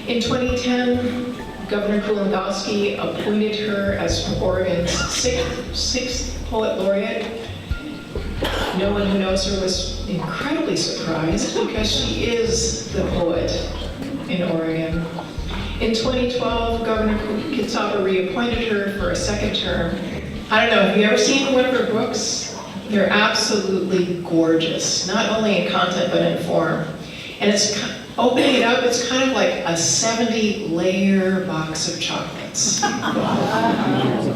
In 2010, Governor Kulongoski appointed her as Oregon's sixth Poet Laureate. No one who knows her was incredibly surprised because she is the poet in Oregon. In 2012, Governor Kitsaba reappointed her for a second term. I don't know, have you ever seen one of her books? They're absolutely gorgeous, not only in content but in form. And it's opening it up, it's kind of like a 70-layer box of chocolates.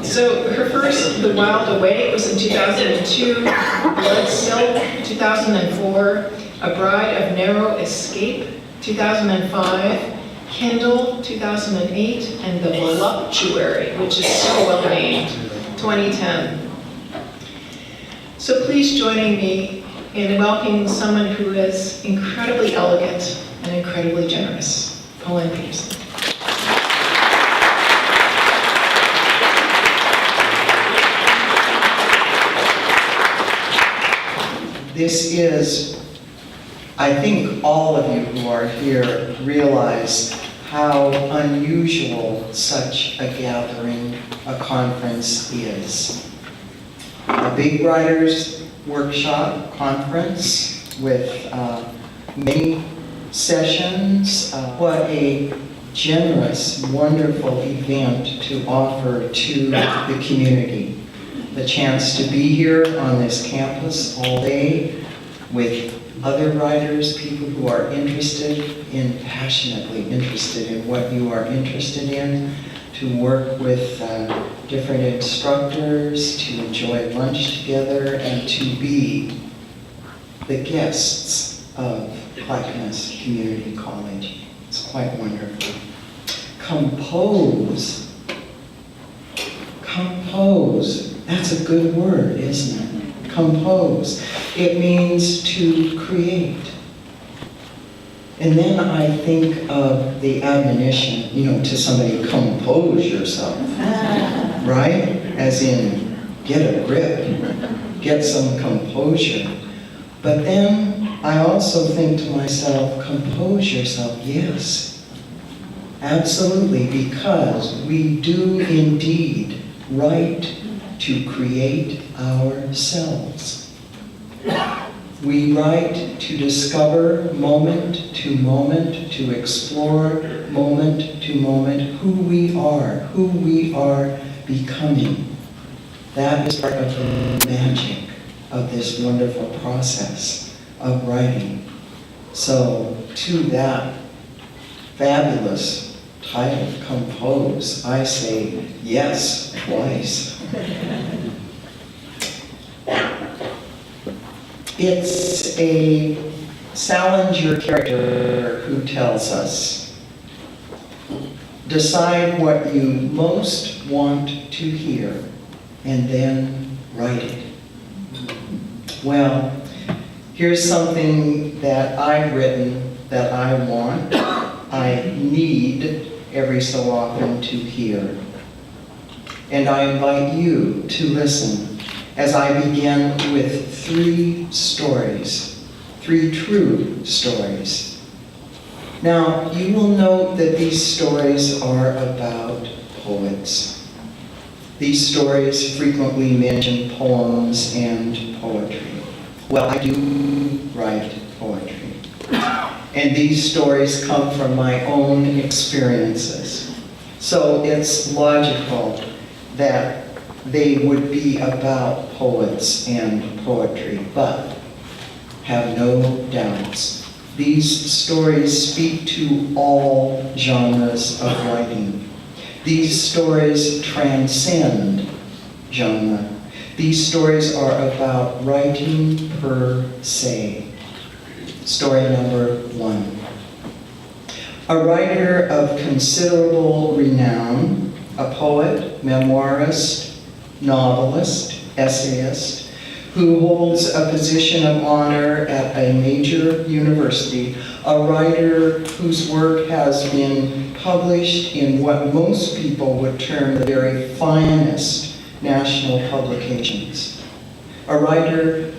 So her first, The Wild Awake, was in 2002, Blood Silk, 2004, A Bride of Narrow Escape, 2005, Kindle, 2008, and The Voluptuary, which is so well named, 2010. So please join me in welcoming someone who is incredibly elegant and incredibly generous, Paulann Petersen. This is, I think all of you who are here realize how unusual such a gathering, a conference is. A big writers workshop conference with many sessions. What a generous, wonderful event to offer to the community. The chance to be here on this campus all day with other writers, people who are passionately interested in what you are interested in, to work with different instructors, to enjoy lunch together, and to be the guests of Clackamas Community College. It's quite wonderful. Compose. Compose. That's a good word, isn't it? Compose. It means to create. And then I think of the admonition, to somebody, compose yourself, right? As in, get a grip, get some composure. But then I also think to myself, compose yourself, yes, absolutely, because we do indeed write to create ourselves. We write to discover moment to moment, to explore moment to moment who we are becoming. That is part of the magic of this wonderful process of writing. So to that fabulous title, Compose, I say yes twice. It's a Salinger character who tells us, decide what you most want to hear and then write it. Well, here's something that I've written that I want, I need every so often to hear. And I invite you to listen as I begin with 3 stories, 3 true stories. Now, you will note that these stories are about poets. These stories frequently mention poems and poetry. Well, I do write poetry. And these stories come from my own experiences. So it's logical that they would be about poets and poetry, but have no doubts. These stories speak to all genres of writing. These stories transcend genre. These stories are about writing per se. Story number 1. A writer of considerable renown, a poet, memoirist, novelist, essayist, who holds a position of honor at a major university, a writer whose work has been published in what most people would term the very finest national publications, a writer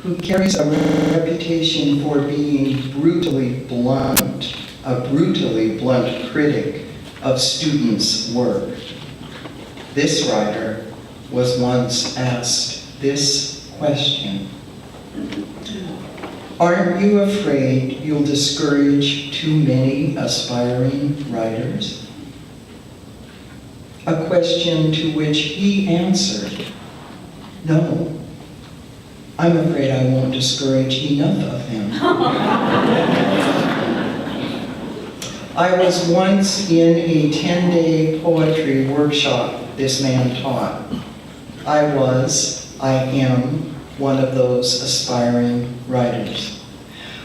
who carries a reputation for being brutally blunt a brutally blunt critic of students' work. This writer was once asked this question: aren't you afraid you'll discourage too many aspiring writers? A question to which he answered, no, I'm afraid I won't discourage enough of them. I was once in a 10-day poetry workshop this man taught. I am one of those aspiring writers.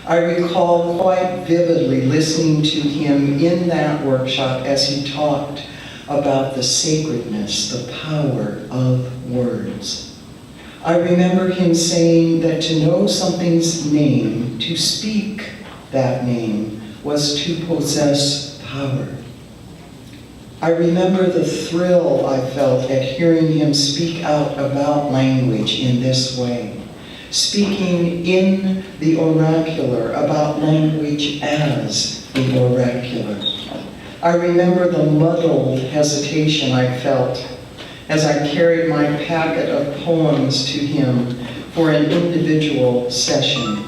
I recall quite vividly listening to him in that workshop as he talked about the sacredness, the power of words. I remember him saying that to know something's name, to speak that name, was to possess power. I remember the thrill I felt at hearing him speak out about language in this way, speaking in the oracular about language as the oracular. I remember the muddled hesitation I felt as I carried my packet of poems to him for an individual session,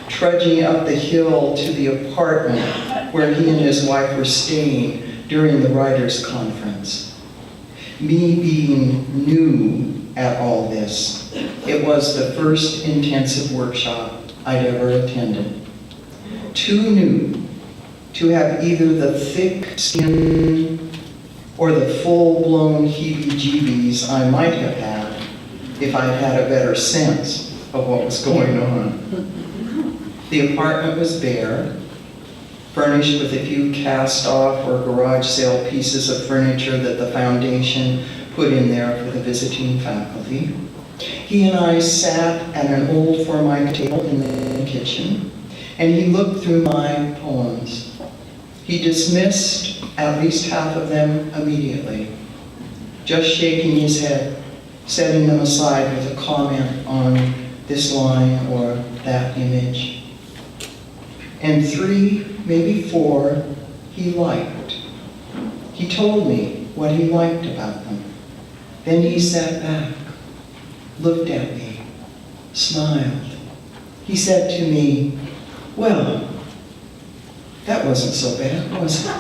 trudging up the hill to the apartment where he and his wife were staying during the writers' conference. Me being new at all this, it was the first intensive workshop I'd ever attended. Too new to have either the thick skin or the full-blown heebie-jeebies I might have had if I'd had a better sense of what was going on. The apartment was bare, furnished with a few cast-off or garage sale pieces of furniture that the foundation put in there for the visiting faculty. He and I sat at an old Formica table in the kitchen, and he looked through my poems. He dismissed at least half of them immediately, just shaking his head, setting them aside with a comment on this line or that image. And 3, maybe 4, he liked. He told me what he liked about them. Then he sat back, looked at me, smiled. He said to me, well, that wasn't so bad, was it?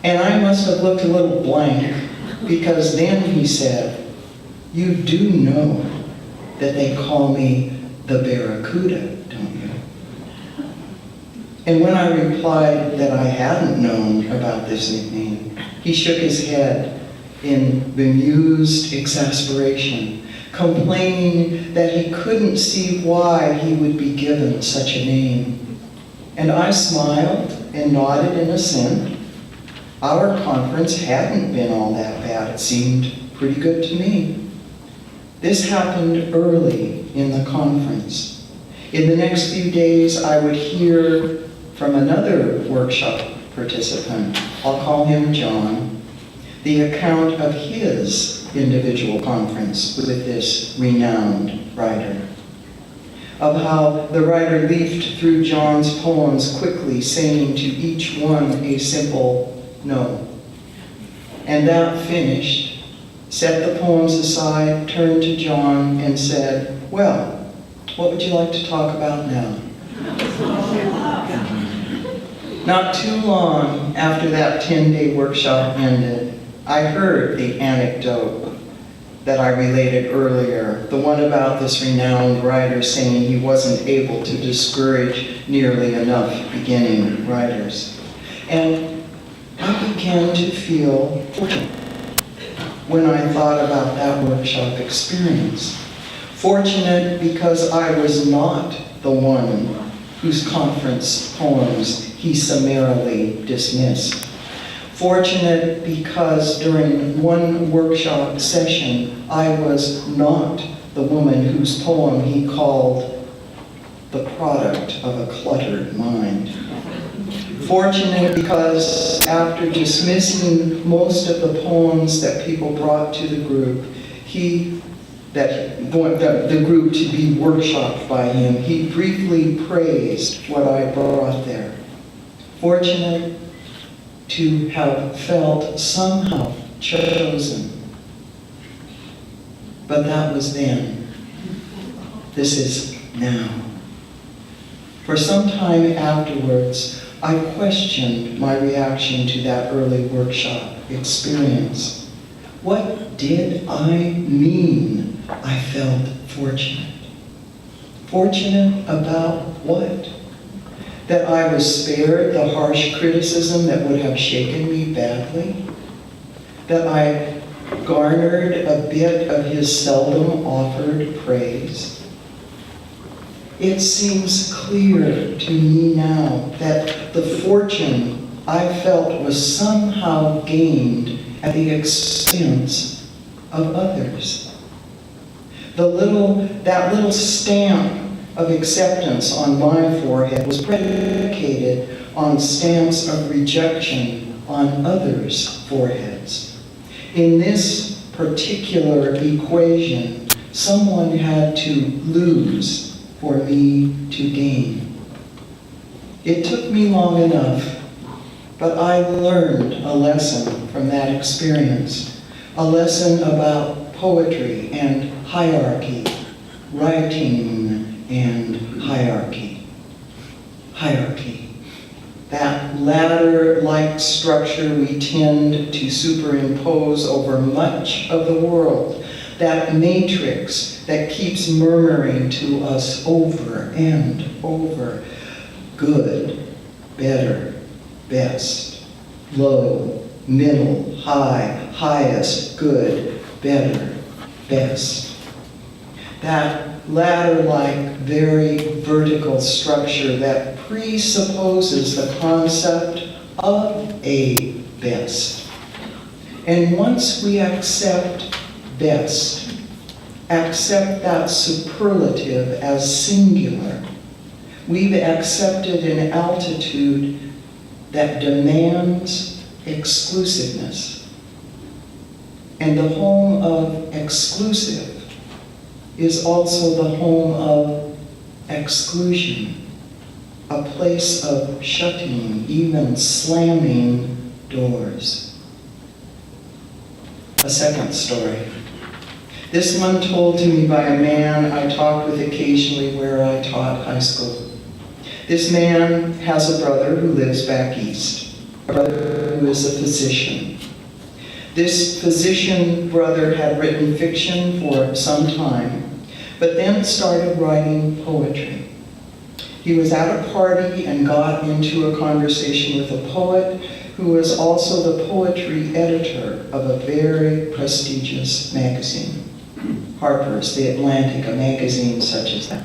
And I must have looked a little blank, because then he said, you do know that they call me the Barracuda, don't you? And when I replied that I hadn't known about this nickname, he shook his head in bemused exasperation, complaining that he couldn't see why he would be given such a name. And I smiled and nodded in assent. Our conference hadn't been all that bad. It seemed pretty good to me. This happened early in the conference. In the next few days, I would hear from another workshop participant, I'll call him John, the account of his individual conference with this renowned writer, of how the writer leafed through John's poems quickly, saying to each one a simple no. And that finished, set the poems aside, turned to John and said, well, what would you like to talk about now? Not too long after that 10-day workshop ended, I heard the anecdote that I related earlier, the one about this renowned writer saying he wasn't able to discourage nearly enough beginning writers. And I began to feel fortunate when I thought about that workshop experience. Fortunate because I was not the one whose conference poems he summarily dismissed. Fortunate because during one workshop session, I was not the woman whose poem he called the product of a cluttered mind. Fortunate because after dismissing most of the poems that people brought to the group, he the group to be workshopped by him, he briefly praised what I brought there. Fortunate to have felt somehow chosen. But that was then. This is now. For some time afterwards, I questioned my reaction to that early workshop experience. What did I mean I felt fortunate? Fortunate about what? That I was spared the harsh criticism that would have shaken me badly? That I garnered a bit of his seldom offered praise? It seems clear to me now that the fortune I felt was somehow gained at the expense of others. That little stamp of acceptance on my forehead was predicated on stamps of rejection on others' foreheads. In this particular equation, someone had to lose for me to gain. It took me long enough, but I learned a lesson from that experience, a lesson about poetry and hierarchy, writing and hierarchy. Hierarchy. That ladder-like structure we tend to superimpose over much of the world, that matrix that keeps murmuring to us over and over, good, better, best, low, middle, high, highest, good, better, best. That ladder-like, very vertical structure that presupposes the concept of a best. And once we accept best, accept that superlative as singular, we've accepted an altitude that demands exclusiveness. And the home of exclusive is also the home of exclusion, a place of shutting, even slamming doors. A second story. This one told to me by a man I talked with occasionally where I taught high school. This man has a brother who lives back east, a brother who is a physician. This physician brother had written fiction for some time, but then started writing poetry. He was at a party and got into a conversation with a poet who was also the poetry editor of a very prestigious magazine, Harper's, The Atlantic, a magazine such as that.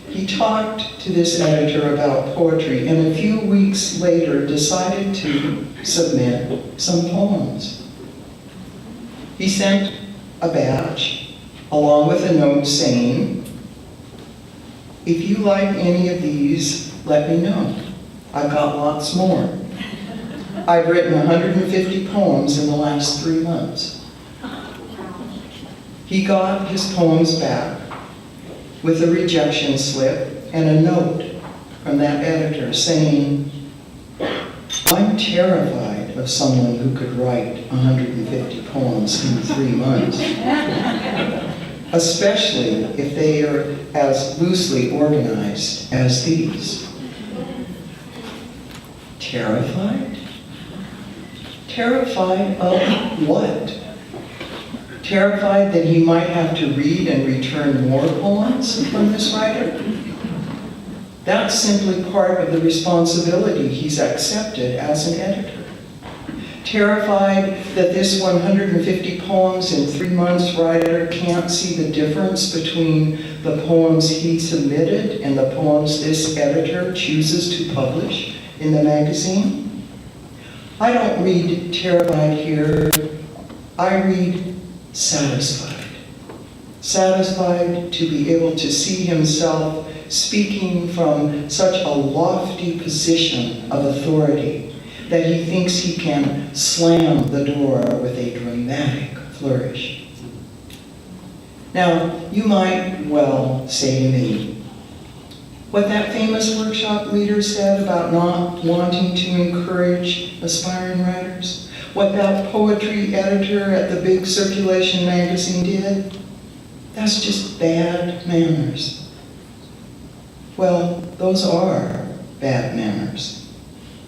He talked to this editor about poetry and a few weeks later decided to submit some poems. He sent a batch along with a note saying, "If you like any of these, let me know. I've got lots more. I've written 150 poems in the last 3 months." He got his poems back with a rejection slip and a note from that editor saying, "I'm terrified of someone who could write 150 poems in 3 months, especially if they are as loosely organized as these." Terrified? Terrified of what? Terrified that he might have to read and return more poems from this writer? That's simply part of the responsibility he's accepted as an editor. Terrified that this 150 poems in 3 months writer can't see the difference between the poems he submitted and the poems this editor chooses to publish in the magazine? I don't read terrified here. I read satisfied. Satisfied to be able to see himself speaking from such a lofty position of authority that he thinks he can slam the door with a dramatic flourish. Now, you might well say to me, what that famous workshop leader said about not wanting to encourage aspiring writers, what that poetry editor at the big circulation magazine did, that's just bad manners. Well, those are bad manners.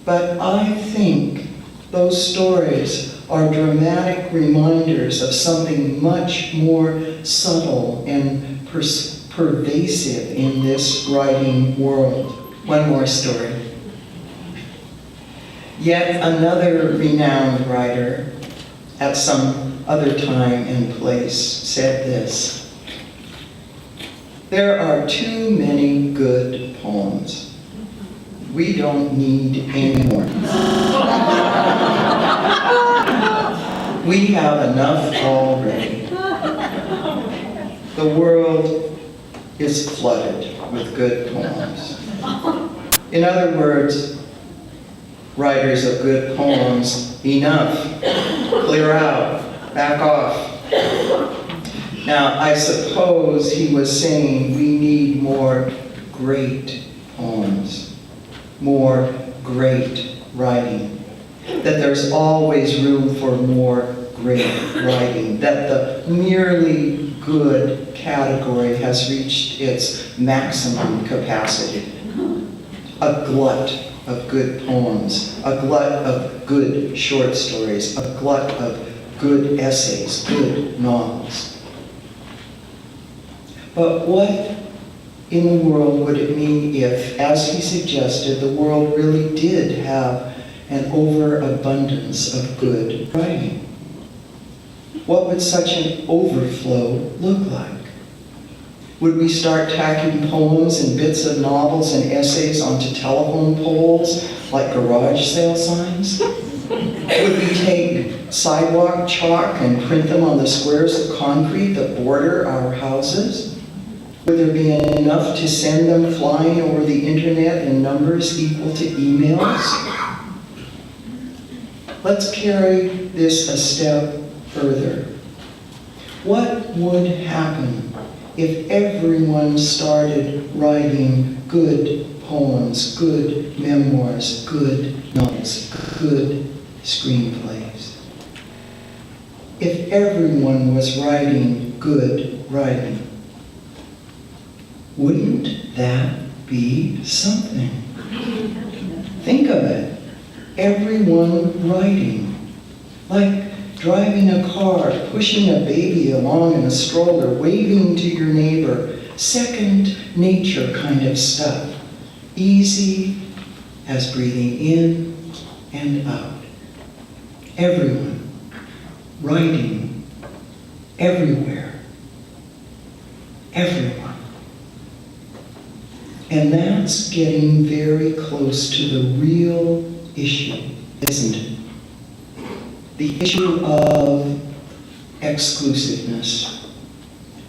But I think those stories are dramatic reminders of something much more subtle and pervasive in this writing world. One more story. Yet another renowned writer at some other time and place said this: there are too many good poems. We don't need any more. We have enough already. The world is flooded with good poems. In other words, writers of good poems, enough, clear out, back off. Now, I suppose he was saying we need more great poems, more great writing, that there's always room for more great writing, that the merely good category has reached its maximum capacity. A glut of good poems, a glut of good short stories, a glut of good essays, good novels. But what in the world would it mean if, as he suggested, the world really did have an overabundance of good writing? What would such an overflow look like? Would we start tacking poems and bits of novels and essays onto telephone poles like garage sale signs? Would we take sidewalk chalk and print them on the squares of concrete that border our houses? Would there be enough to send them flying over the internet in numbers equal to emails? Let's carry this a step further. What would happen if everyone started writing good poems, good memoirs, good novels, good screenplays? If everyone was writing good writing, wouldn't that be something? Think of it. Everyone writing. Like driving a car, pushing a baby along in a stroller, waving to your neighbor. Second nature kind of stuff. Easy as breathing in and out. Everyone writing everywhere. Everyone. And that's getting very close to the real issue, isn't it? The issue of exclusiveness.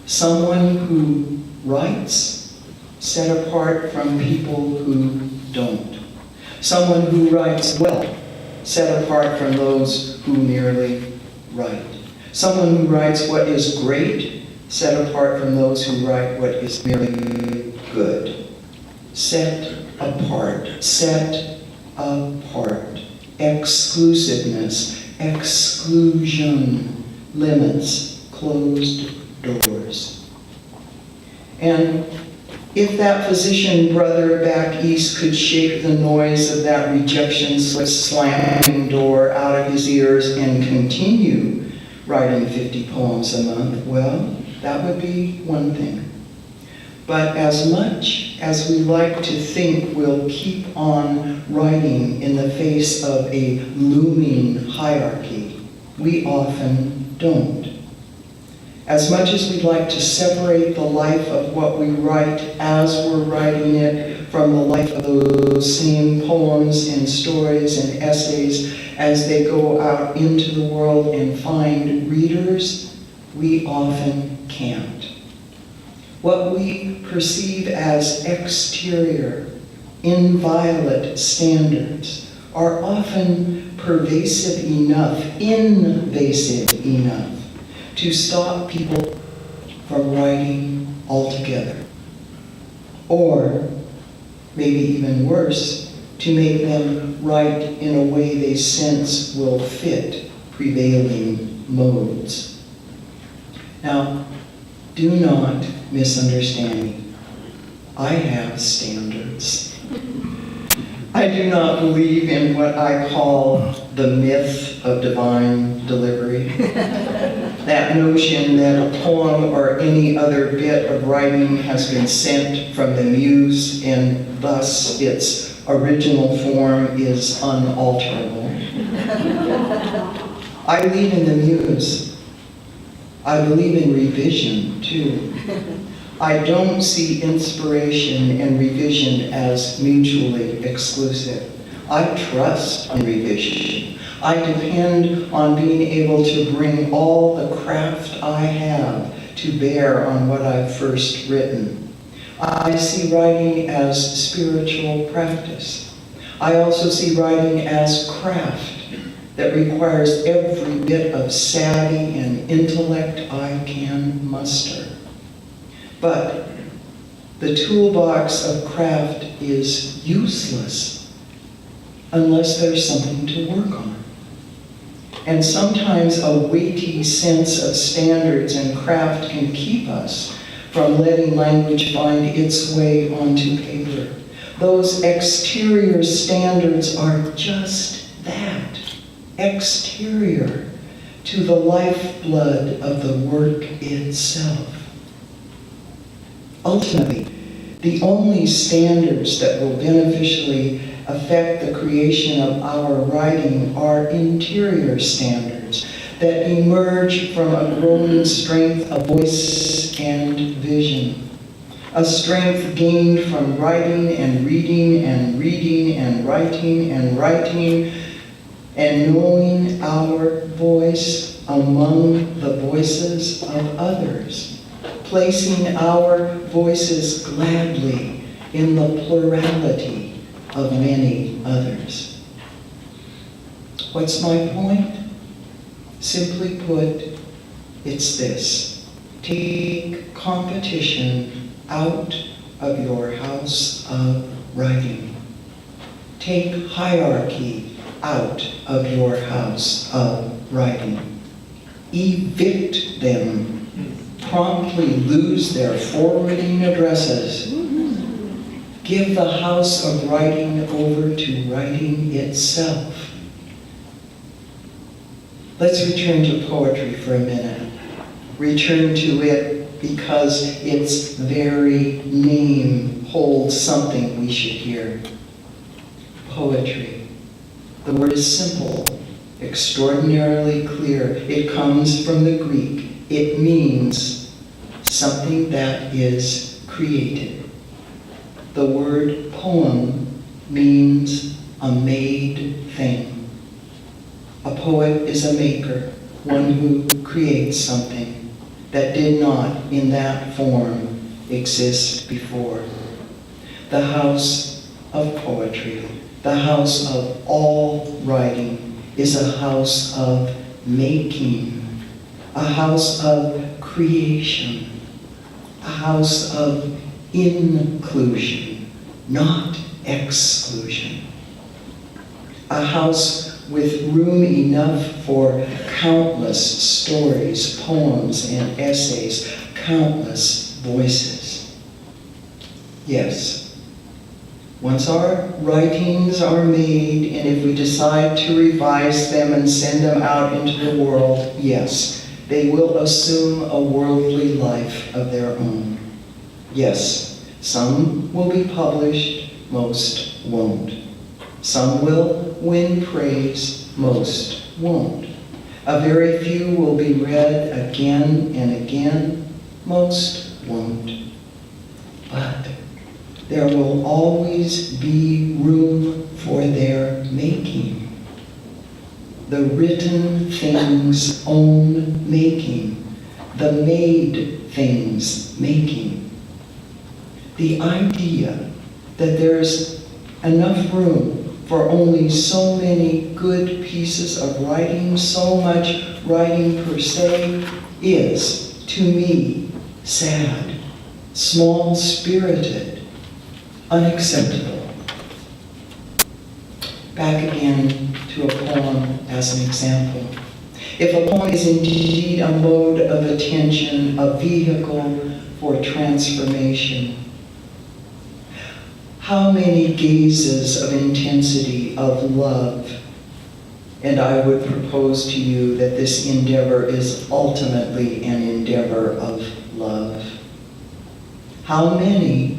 Someone who writes set apart from people who don't. Someone who writes well, set apart from those who merely write. Someone who writes what is great, set apart from those who write what is merely good. Set apart, set apart. Exclusiveness, exclusion, limits, closed doors. And if that physician brother back east could shake the noise of that rejection slamming door out of his ears and continue writing 50 poems a month, well, that would be one thing. But as much as we like to think we'll keep on writing in the face of a looming hierarchy, we often don't. As much as we'd like to separate the life of what we write as we're writing it from the life of those same poems and stories and essays as they go out into the world and find readers, we often can't. What we perceive as exterior, inviolate standards are often invasive enough to stop people from writing altogether. Or, maybe even worse, to make them write in a way they sense will fit prevailing modes. Now, do not misunderstand me. I have standards. I do not believe in what I call the myth of divine delivery. That notion that a poem or any other bit of writing has been sent from the muse and thus its original form is unalterable. I believe in the muse. I believe in revision, too. I don't see inspiration and revision as mutually exclusive. I trust in revision. I depend on being able to bring all the craft I have to bear on what I've first written. I see writing as spiritual practice. I also see writing as craft that requires every bit of savvy and intellect I can muster. But the toolbox of craft is useless unless there's something to work on. And sometimes a weighty sense of standards and craft can keep us from letting language find its way onto paper. Those exterior standards are just that, exterior to the lifeblood of the work itself. Ultimately, the only standards that will beneficially affect the creation of our writing are interior standards that emerge from a growing strength of voice and vision. A strength gained from writing and reading and reading and writing and knowing our voice among the voices of others. Placing our voices gladly in the plurality of many others. What's my point? Simply put, it's this. Take competition out of your house of writing. Take hierarchy out of your house of writing. Evict them. Promptly lose their forwarding addresses. Give the house of writing over to writing itself. Let's return to poetry for a minute. Return to it because its very name holds something we should hear. Poetry. The word is simple, extraordinarily clear. It comes from the Greek. It means something that is created. The word poem means a made thing. A poet is a maker, one who creates something that did not, in that form, exist before. The house of poetry, the house of all writing, is a house of making. A house of creation, a house of inclusion, not exclusion. A house with room enough for countless stories, poems, and essays, countless voices. Yes, once our writings are made, and if we decide to revise them and send them out into the world, yes, they will assume a worldly life of their own. Yes, some will be published, most won't. Some will win praise, most won't. A very few will be read again and again, most won't. But there will always be room for their making. The written thing's own making, the made thing's making. The idea that there's enough room for only so many good pieces of writing, so much writing per se, is, to me, sad, small-spirited, unacceptable. Back again to a poem as an example. If a poem is indeed a mode of attention, a vehicle for transformation, how many gazes of intensity, of love, and I would propose to you that this endeavor is ultimately an endeavor of love. How many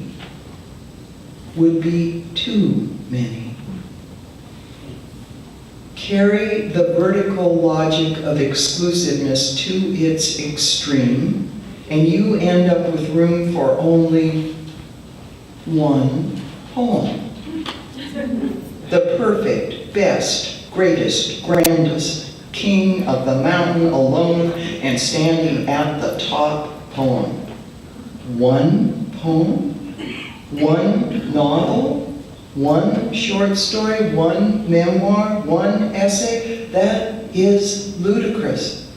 would be too many? Carry the vertical logic of exclusiveness to its extreme, and you end up with room for only one poem. The perfect, best, greatest, grandest, king of the mountain alone and standing at the top poem. One poem? One novel? One short story? One memoir? One essay? That is ludicrous.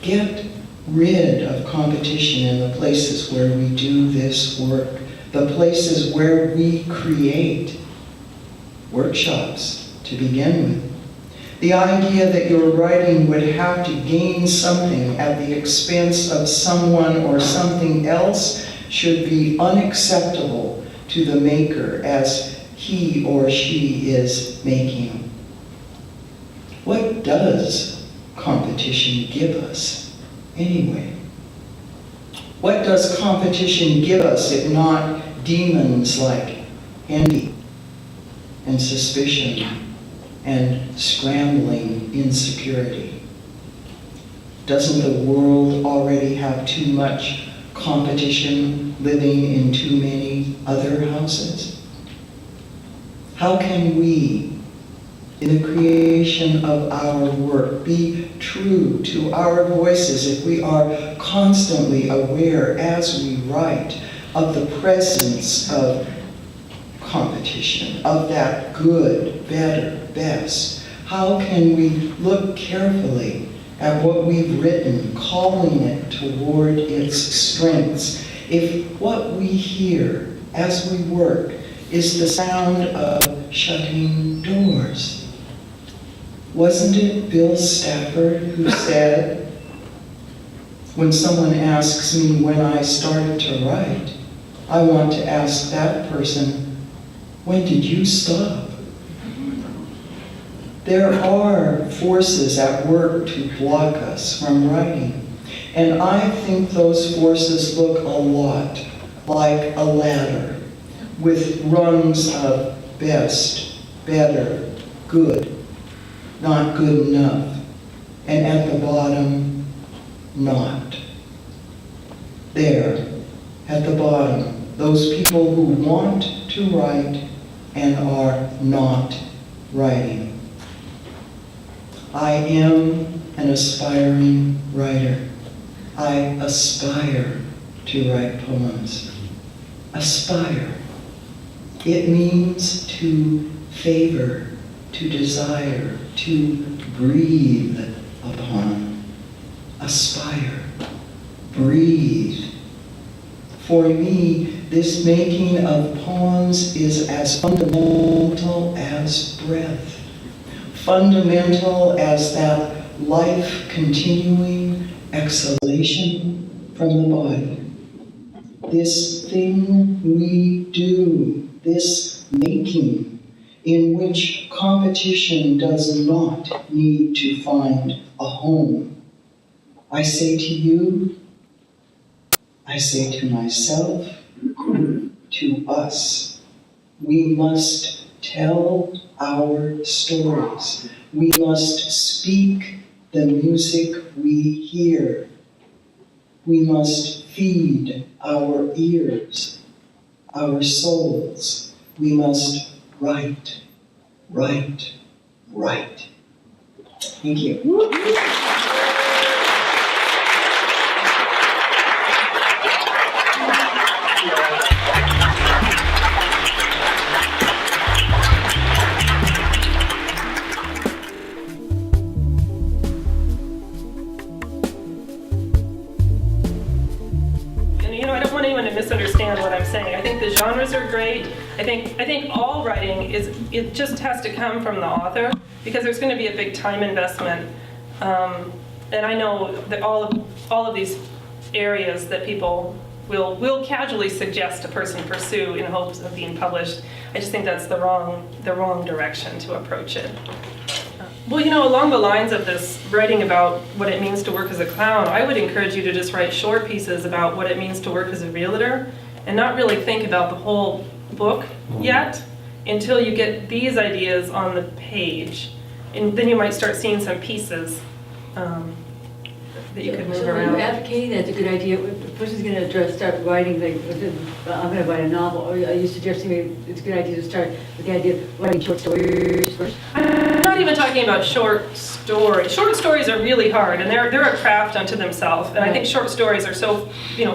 Get rid of competition in the places where we do this work, the places where we create. Workshops, to begin with. The idea that your writing would have to gain something at the expense of someone or something else should be unacceptable to the maker as he or she is making. What does competition give us anyway? What does competition give us if not demons like envy and suspicion and scrambling insecurity? Doesn't the world already have too much competition living in too many other houses? How can we, in the creation of our work, be true to our voices if we are constantly aware as we write of the presence of competition, of that good, better, best? How can we look carefully at what we've written, calling it toward its strengths, if what we hear as we work is the sound of shutting doors? Wasn't it Bill Stafford who said, when someone asks me when I started to write, I want to ask that person, when did you stop? There are forces at work to block us from writing, and I think those forces look a lot like a ladder with rungs of best, better, good, not good enough, and at the bottom, not. There, at the bottom, those people who want to write and are not writing. I am an aspiring writer. I aspire to write poems. Aspire. It means to favor, to desire, to breathe upon. Aspire. Breathe. For me, this making of poems is as fundamental as breath. Fundamental as that life-continuing exhalation from the body. This thing we do, this making, in which competition does not need to find a home. I say to you, I say to myself, to us, we must tell our stories. We must speak the music we hear. We must feed our ears, our souls. We must write, write, write. Thank you. misunderstand what I'm saying. I think the genres are great. I think all writing it just has to come from the author, because there's going to be a big time investment. And I know that all of these areas that people will casually suggest a person pursue in hopes of being published. I just think that's the wrong direction to approach it. Well, along the lines of this writing about what it means to work as a clown, I would encourage you to just write short pieces about what it means to work as a realtor, and not really think about the whole book yet until you get these ideas on the page. And then you might start seeing some pieces that you could move So are around. you advocating that's a good idea? If a person's going to start writing, like, I'm going to write a novel, or are you suggesting maybe it's a good idea to start with the idea of writing short stories first? I'm not even talking about short stories. Short stories are really hard, and they're a craft unto themselves. And I think short stories are so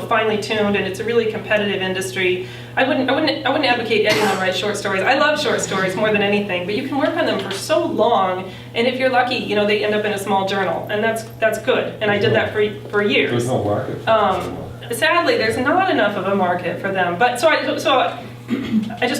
finely tuned, and it's a really competitive industry. I wouldn't advocate anyone write short stories. I love short stories more than anything, but you can work on them for so long, and if you're lucky, they end up in a small journal, and that's good. And I did that for years. There's no market. Sadly, there's not enough of a market for them. But so I just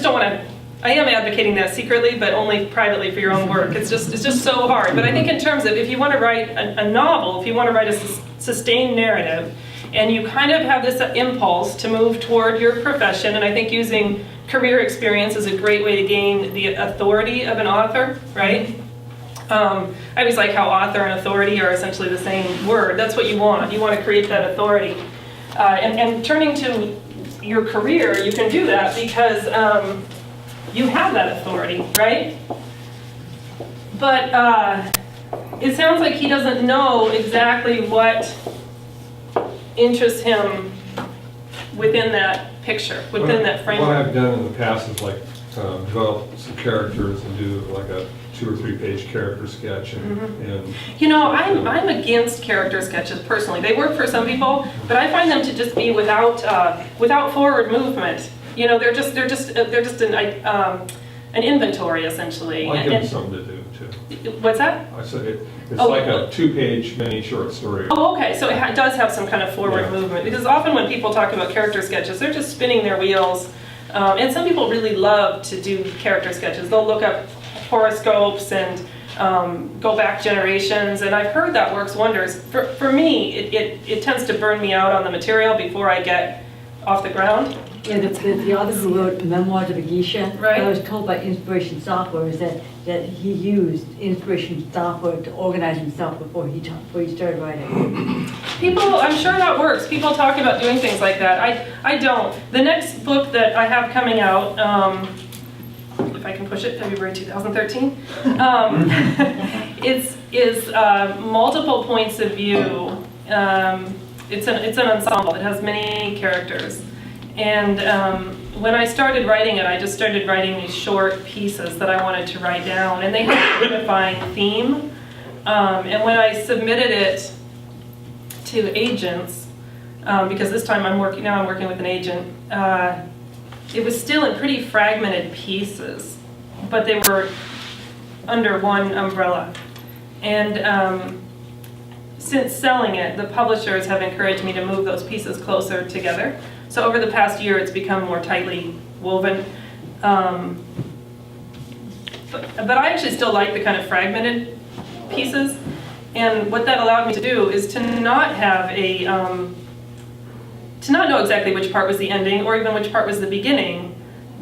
don't want to. I am advocating that secretly, but only privately for your own work. It's just so hard. But I think in terms of if you want to write a novel, if you want to write a sustained narrative, and you kind of have this impulse to move toward your profession, and I think using career experience is a great way to gain the authority of an author, right? I always like how author and authority are essentially the same word. That's what you want. You want to create that authority. And turning to your career, you can do that because you have that authority, right? But it sounds like he doesn't know exactly what interests him within that picture, within that framework. What I've done in the past is like develop some characters and do like a 2 or 3 page character sketch and I'm against character sketches personally. They work for some people, but I find them to just be without forward movement. They're just an inventory essentially. I give them something to do too. What's that? I said it's like a 2-page mini short story. Oh, okay. So it does have some kind of forward movement, because often when people talk about character sketches, they're just spinning their wheels. And some people really love to do character sketches. They'll look up horoscopes and go back generations, and I've heard that works wonders. For me, it tends to burn me out on the material before I get off the ground. Yeah, the author who wrote Memoirs of a Geisha, Right. I was told by Inspiration Software is that he used Inspiration Software to organize himself before he started writing. I'm sure that works. People talk about doing things like that. I don't. The next book that I have coming out, if I can push it, February 2013, is multiple points of view. It's an ensemble. It has many characters. And when I started writing it, I just started writing these short pieces that I wanted to write down, and they had a unifying theme. And when I submitted it to agents, because this time I'm working with an agent, it was still in pretty fragmented pieces, but they were under one umbrella. And since selling it, the publishers have encouraged me to move those pieces closer together. So over the past year, it's become more tightly woven. But I actually still like the kind of fragmented pieces. And what that allowed me to do is to not have to not know exactly which part was the ending or even which part was the beginning,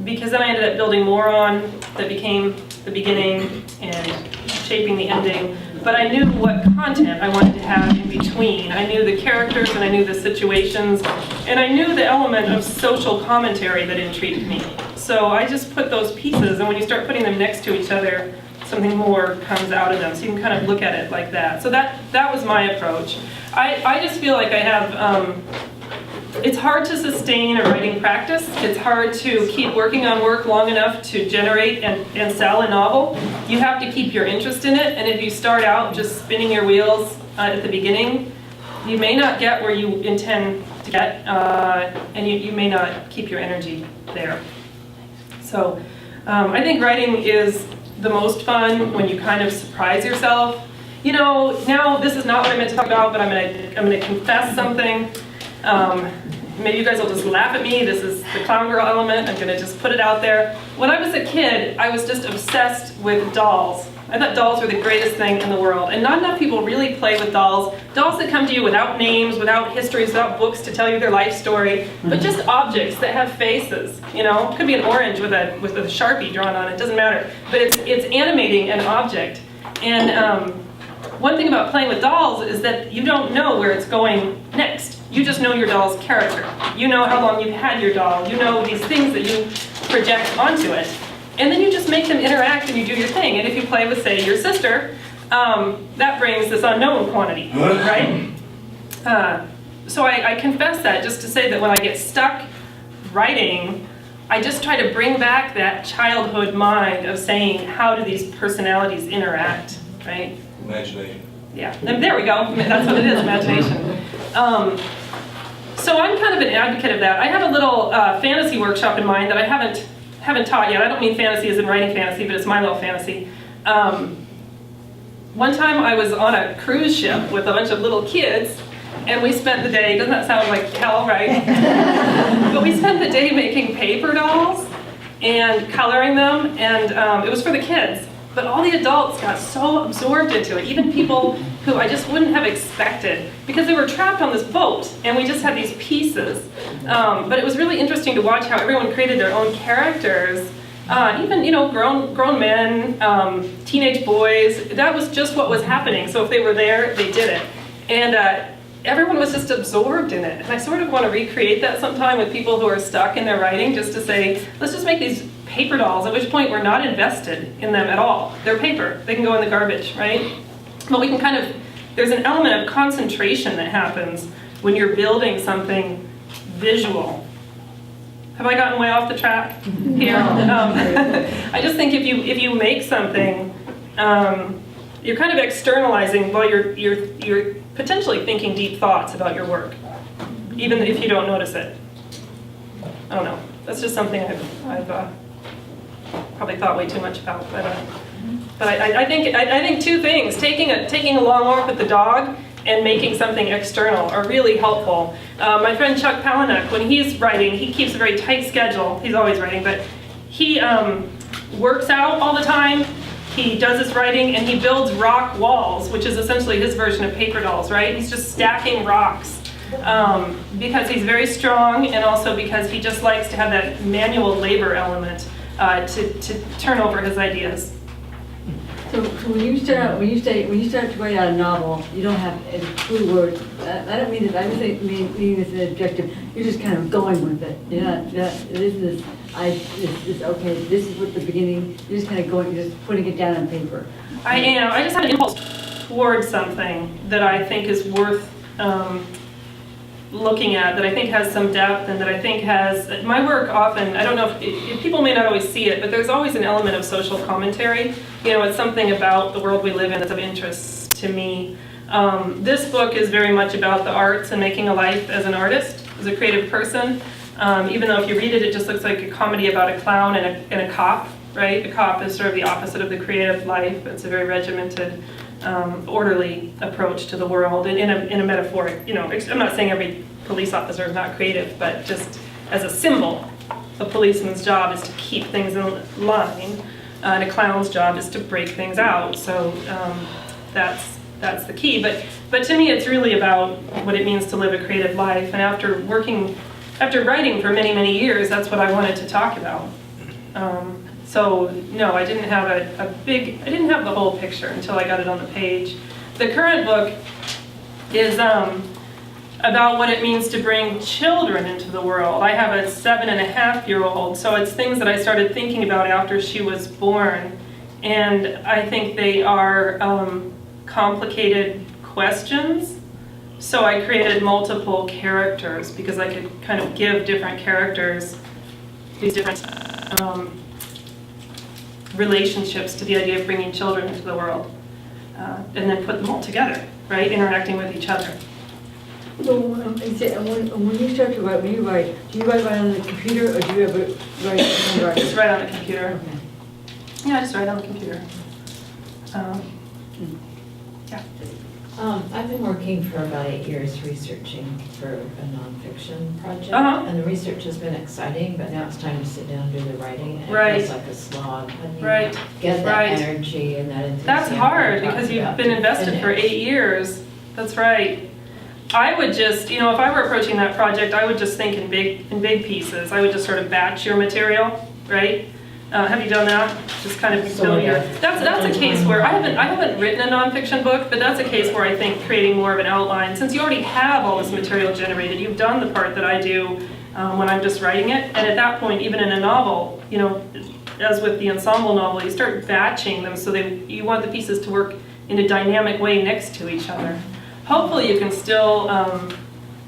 because then I ended up building more on that became the beginning and shaping the ending. But I knew what content I wanted to have in between. I knew the characters and I knew the situations, and I knew the element of social commentary that intrigued me. So I just put those pieces, and when you start putting them next to each other, something more comes out of them. So you can kind of look at it like that. So that was my approach. I just feel like I have, it's hard to sustain a writing practice. It's hard to keep working on work long enough to generate and sell a novel. You have to keep your interest in it, and if you start out just spinning your wheels at the beginning, you may not get where you intend to get, and you may not keep your energy there. So I think writing is the most fun when you kind of surprise yourself. Now this is not what I meant to talk about, but I'm gonna confess something. maybe you guys will just laugh at me. This is the clown girl element. I'm gonna just put it out there. When I was a kid, I was just obsessed with dolls. I thought dolls were the greatest thing in the world. And not enough people really play with dolls. Dolls that come to you without names, without histories, without books to tell you their life story, but just objects that have faces. You know, it could be an orange with a Sharpie drawn on it, doesn't matter. But it's animating an object. And one thing about playing with dolls is that you don't know where it's going next. You just know your doll's character. You know how long you've had your doll. You know these things that you project onto it. And then you just make them interact and you do your thing. And if you play with, say, your sister, that brings this unknown quantity, right? So I confess that just to say that when I get stuck writing, I just try to bring back that childhood mind of saying, how do these personalities interact, right? Imagination. Yeah, and there we go. That's what it is, imagination. So I'm kind of an advocate of that. I have a little fantasy workshop in mind that I haven't taught yet. I don't mean fantasy as in writing fantasy, but it's my little fantasy. One time I was on a cruise ship with a bunch of little kids, and we spent the day, doesn't that sound like hell, right? But we spent the day making paper dolls and coloring them, and it was for the kids. But all the adults got so absorbed into it, even people who I just wouldn't have expected, because they were trapped on this boat, and we just had these pieces. But it was really interesting to watch how everyone created their own characters, even, you know, grown men, teenage boys. That was just what was happening. So if they were there, they did it. And everyone was just absorbed in it. And I sort of want to recreate that sometime with people who are stuck in their writing, just to say, let's just make these paper dolls, at which point we're not invested in them at all. They're paper. They can go in the garbage, right? But we can kind of, there's an element of concentration that happens when you're building something visual. Have I gotten way off the track here? I just think if you make something, you're kind of externalizing while you're potentially thinking deep thoughts about your work, even if you don't notice it. I don't know. That's just something I've probably thought way too much about, but I think two things: taking a long walk with the dog and making something external are really helpful. My friend Chuck Palahniuk, when he's writing, he keeps a very tight schedule. He's always writing, but he works out all the time. He does his writing and he builds rock walls, which is essentially his version of paper dolls, right? He's just stacking rocks. Because he's very strong, and also because he just likes to have that manual labor element to turn over his ideas. So when you start to write out a novel, you don't have any clue words. I don't mean that. I just mean this as an objective. You're just kind of going with it. You're not. This is okay. This is what the beginning. You're just kind of going. You're just putting it down on paper. I am. I just have an impulse towards something that I think is worth looking at, that I think has some depth, and that I think has, my work often, I don't know if people may not always see it, but there's always an element of social commentary. You know, it's something about the world we live in that's of interest to me. This book is very much about the arts and making a life as an artist, as a creative person. Even though if you read it, it just looks like a comedy about a clown and a cop, right? A cop is sort of the opposite of the creative life. It's a very regimented, orderly approach to the world, and in a metaphoric, you know, I'm not saying every police officer is not creative, but just as a symbol, a policeman's job is to keep things in line, and a clown's job is to break things out. So that's the key. But to me, it's really about what it means to live a creative life. And after writing for many, many years, that's what I wanted to talk about. So no, I didn't have I didn't have the whole picture until I got it on the page. The current book is about what it means to bring children into the world. I have a 7.5-year-old, so it's things that I started thinking about after she was born. And I think they are complicated questions. So I created multiple characters because I could kind of give different characters these different relationships to the idea of bringing children into the world, and then put them all together, right, interacting with each other. So when you start to write, do you write on the computer, or do you ever write on the Just write on the computer. Okay. Yeah, I just write on the computer. Yeah. I've been working for about 8 years researching for a nonfiction project. Uh-huh. And the research has been exciting, but now it's time to sit down and do the writing. And Right. it feels like a slog. How do you Right. get that Right. energy and that enthusiasm? That's hard we talked because you've about been to invested for finish? 8 years. That's right. I would just, if I were approaching that project, I would just think in big pieces. I would just sort of batch your material, right? Have you done that? Just kind of Sort build your. of. That's a case where I haven't written a nonfiction book, but that's a case where I think creating more of an outline, since you already have all this material generated, you've done the part that I do when I'm just writing it, and at that point, even in a novel, as with the ensemble novel, you start batching them so you want the pieces to work in a dynamic way next to each other. Hopefully, you can still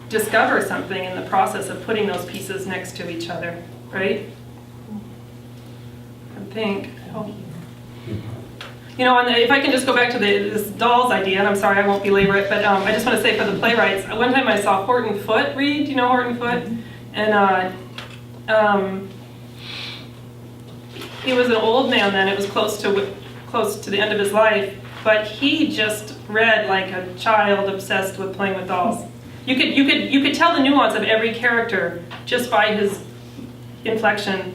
discover something in the process of putting those pieces next to each other, right? I think. And if I can just go back to this dolls idea, and I'm sorry I won't belabor it, but I just want to say for the playwrights, one time I saw Horton Foote read. Do you know Horton Foote? And he was an old man then. It was close to the end of his life, but he just read like a child obsessed with playing with dolls. You could tell the nuance of every character just by his inflection.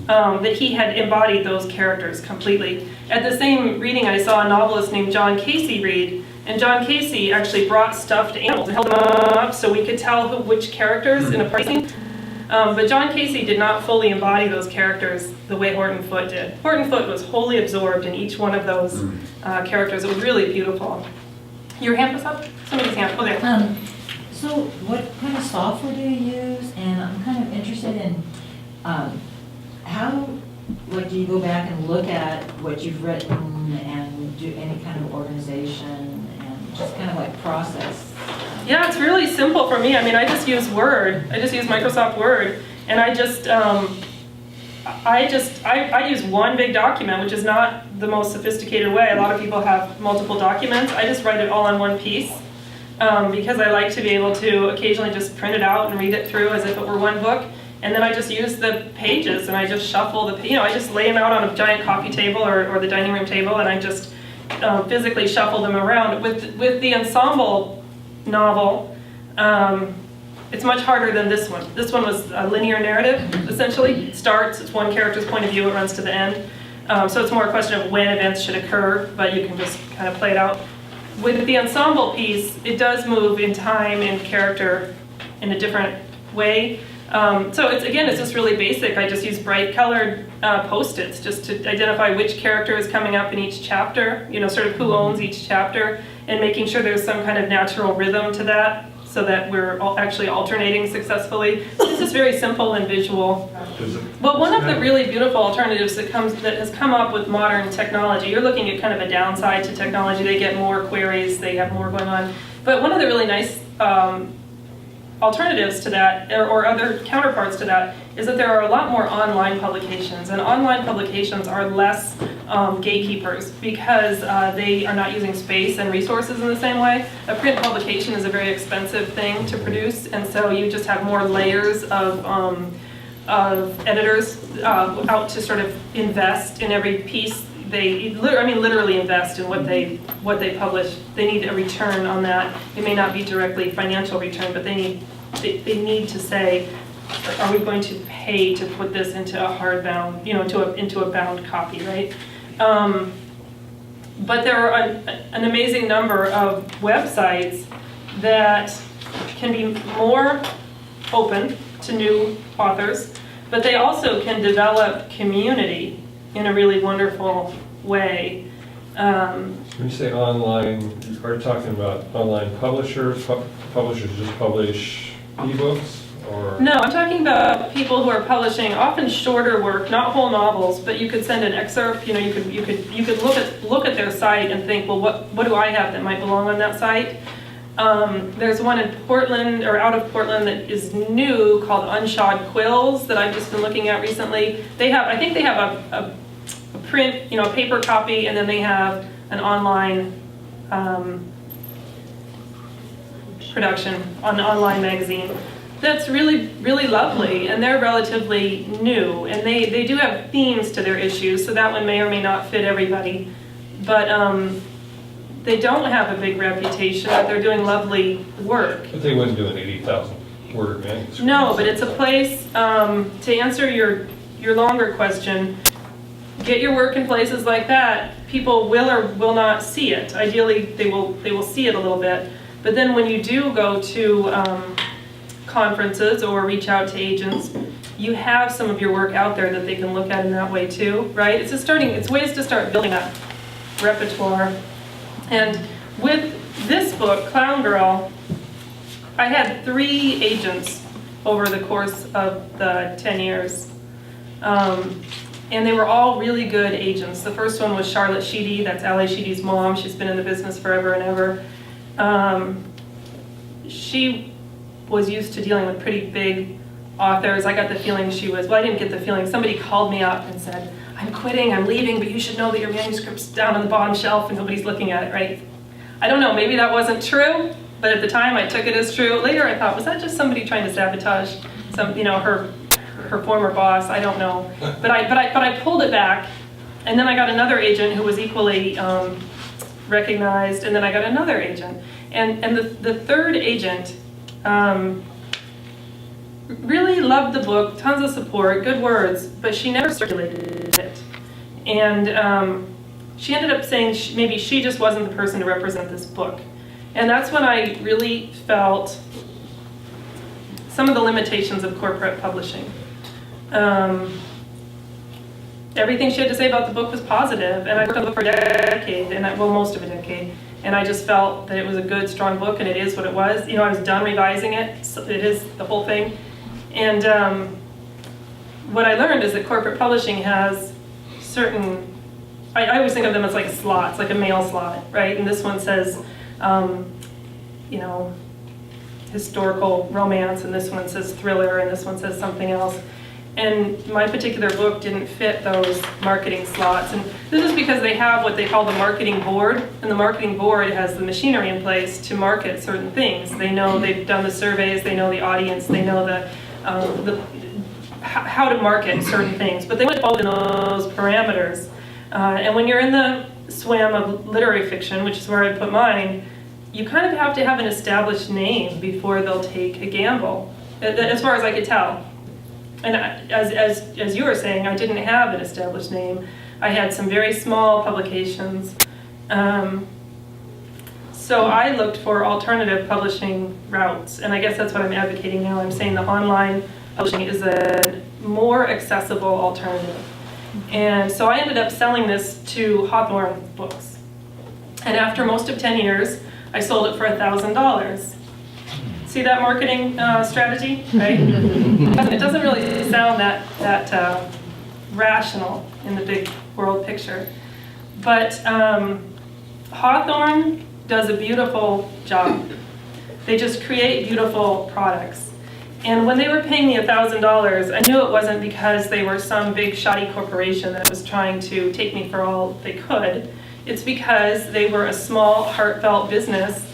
That he had embodied those characters completely. At the same reading, I saw a novelist named John Casey read, and John Casey actually brought stuffed animals and held them up so we could tell which characters in a party scene. But John Casey did not fully embody those characters the way Horton Foote did. Horton Foote was wholly absorbed in each one of those characters. It was really beautiful. Your hand was up? Somebody's hand. Oh, there. So what kind of software do you use? And I'm kind of interested in how, do you go back and look at what you've written and do any kind of organization and just kind of like process? Yeah, it's really simple for me. I just use Word. I just use Microsoft Word, and I use one big document, which is not the most sophisticated way. A lot of people have multiple documents. I just write it all on one piece because I like to be able to occasionally just print it out and read it through as if it were one book. And then I just use the pages and I just shuffle I just lay them out on a giant coffee table or the dining room table, and I just physically shuffle them around. With the ensemble novel, it's much harder than this one. This one was a linear narrative, essentially. It starts, it's one character's point of view, it runs to the end. So it's more a question of when events should occur, but you can just kind of play it out. With the ensemble piece, it does move in time and character in a different way. So it's just really basic. I just use bright colored Post-its just to identify which character is coming up in each chapter, sort of who owns each chapter, and making sure there's some kind of natural rhythm to that so that we're actually alternating successfully. This is very simple and visual. Well, one of the really beautiful alternatives that has come up with modern technology, you're looking at kind of a downside to technology. They get more queries, they have more going on. But one of the really nice alternatives to that, or other counterparts to that, is that there are a lot more online publications, and online publications are less gatekeepers because they are not using space and resources in the same way. A print publication is a very expensive thing to produce, and so you just have more layers of editors out to sort of invest in every piece. They literally invest in what they publish. They need a return on that. It may not be directly financial return, but they need to say, are we going to pay to put this into a hardbound, into a bound copy, right? But there are an amazing number of websites that can be more open to new authors, but they also can develop community in a really wonderful way. When you say online, are you talking about online publishers? Publishers just publish ebooks, or? No, I'm talking about people who are publishing often shorter work, not whole novels, but you could send an excerpt. You could look at their site and think, well, what do I have that might belong on that site? There's one in Portland, or out of Portland, that is new called Unshod Quills that I've just been looking at recently. I think they have a print, a paper copy, and then they have an online production on an online magazine. That's really, really lovely, and they're relatively new, and they do have themes to their issues, so that one may or may not fit everybody. But they don't have a big reputation, but they're doing lovely work. But they wouldn't do an 80,000 word manuscript. No, but it's a place, to answer your longer question, get your work in places like that, people will or will not see it. Ideally, they will see it a little bit. But then when you do go to conferences or reach out to agents, you have some of your work out there that they can look at in that way too, right? It's ways to start building up repertoire. And with this book, Clown Girl, I had 3 agents over the course of the 10 years. And they were all really good agents. The first one was Charlotte Sheedy, that's Ali Sheedy's mom. She's been in the business forever and ever. She was used to dealing with pretty big authors. I got the feeling she was, well, I didn't get the feeling. Somebody called me up and said, I'm quitting, I'm leaving, but you should know that your manuscript's down on the bottom shelf and nobody's looking at it, right? I don't know, maybe that wasn't true, but at the time I took it as true. Later I thought, was that just somebody trying to sabotage her former boss? I don't know. But I pulled it back, and then I got another agent who was equally recognized, and then I got another agent. And the third agent really loved the book, tons of support, good words, but she never circulated it. And she ended up saying maybe she just wasn't the person to represent this book. And that's when I really felt some of the limitations of corporate publishing. Everything she had to say about the book was positive, and I worked on the book for a decade, most of a decade. And I just felt that it was a good, strong book, and it is what it was. I was done revising it, so it is the whole thing. And what I learned is that corporate publishing has certain, I always think of them as like slots, like a mail slot, right? And this one says, historical romance, and this one says thriller, and this one says something else. And my particular book didn't fit those marketing slots. And this is because they have what they call the marketing board, and the marketing board has the machinery in place to market certain things. They know, they've done the surveys, they know the audience, they know how to market certain things, but they wouldn't fall in those parameters. And when you're in the swim of literary fiction, which is where I put mine, you kind of have to have an established name before they'll take a gamble, as far as I could tell. And as you were saying, I didn't have an established name. I had some very small publications. So I looked for alternative publishing routes, and I guess that's what I'm advocating now. I'm saying the online publishing is a more accessible alternative. And so I ended up selling this to Hawthorne Books. And after most of 10 years, I sold it for $1,000. See that marketing strategy, right? It doesn't really sound that rational in the big world picture. But Hawthorne does a beautiful job. They just create beautiful products. And when they were paying me $1,000, I knew it wasn't because they were some big shoddy corporation that was trying to take me for all they could. It's because they were a small, heartfelt business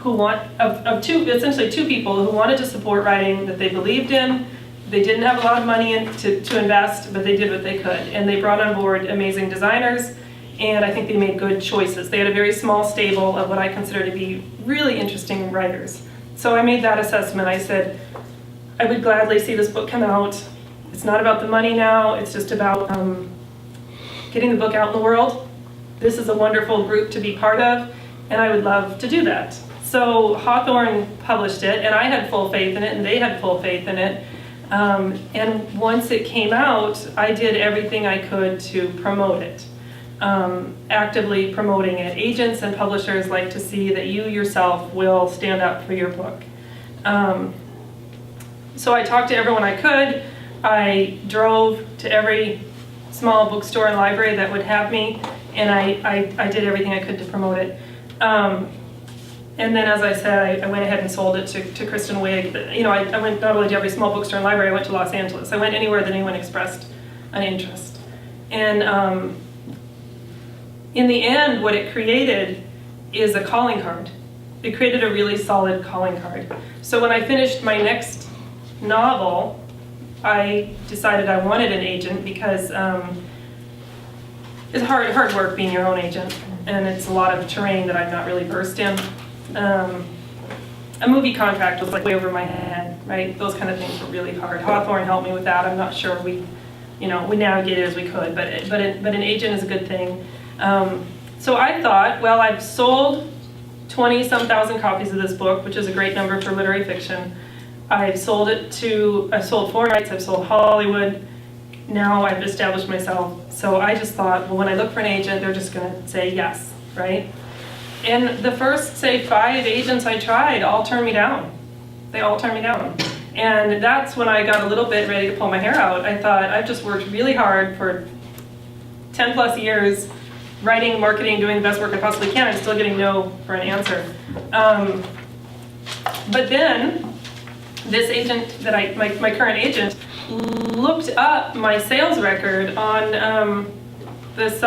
essentially two people who wanted to support writing that they believed in. They didn't have a lot of money to invest, but they did what they could. And they brought on board amazing designers, and I think they made good choices. They had a very small stable of what I consider to be really interesting writers. So I made that assessment. I said, I would gladly see this book come out. It's not about the money now, it's just about getting the book out in the world. This is a wonderful group to be part of, and I would love to do that. So Hawthorne published it, and I had full faith in it, and they had full faith in it. And once it came out, I did everything I could to promote it, actively promoting it. Agents and publishers like to see that you yourself will stand up for your book. So I talked to everyone I could. I drove to every small bookstore and library that would have me, and I did everything I could to promote it. And then, as I said, I went ahead and sold it to Kristen Wiig. I went not only to every small bookstore and library, I went to Los Angeles. I went anywhere that anyone expressed an interest. And in the end, what it created is a calling card. It created a really solid calling card. So when I finished my next novel, I decided I wanted an agent because it's hard work being your own agent, and it's a lot of terrain that I'm not really versed in. A movie contract was like way over my head, right? Those kind of things were really hard. Hawthorne helped me with that. I'm not sure we navigated as we could, but an agent is a good thing. So I thought, well, I've sold 20-some thousand copies of this book, which is a great number for literary fiction. I've sold foreign rights, I've sold Hollywood. Now I've established myself. So I just thought, well, when I look for an agent, they're just gonna say yes, right? And the first, say, 5 agents I tried all turned me down. They all turned me down. And that's when I got a little bit ready to pull my hair out. I thought, I've just worked really hard for 10 plus years, writing, marketing, doing the best work I possibly can. I'm still getting no for an answer. But then, this agent that my current agent, looked up my sales record on this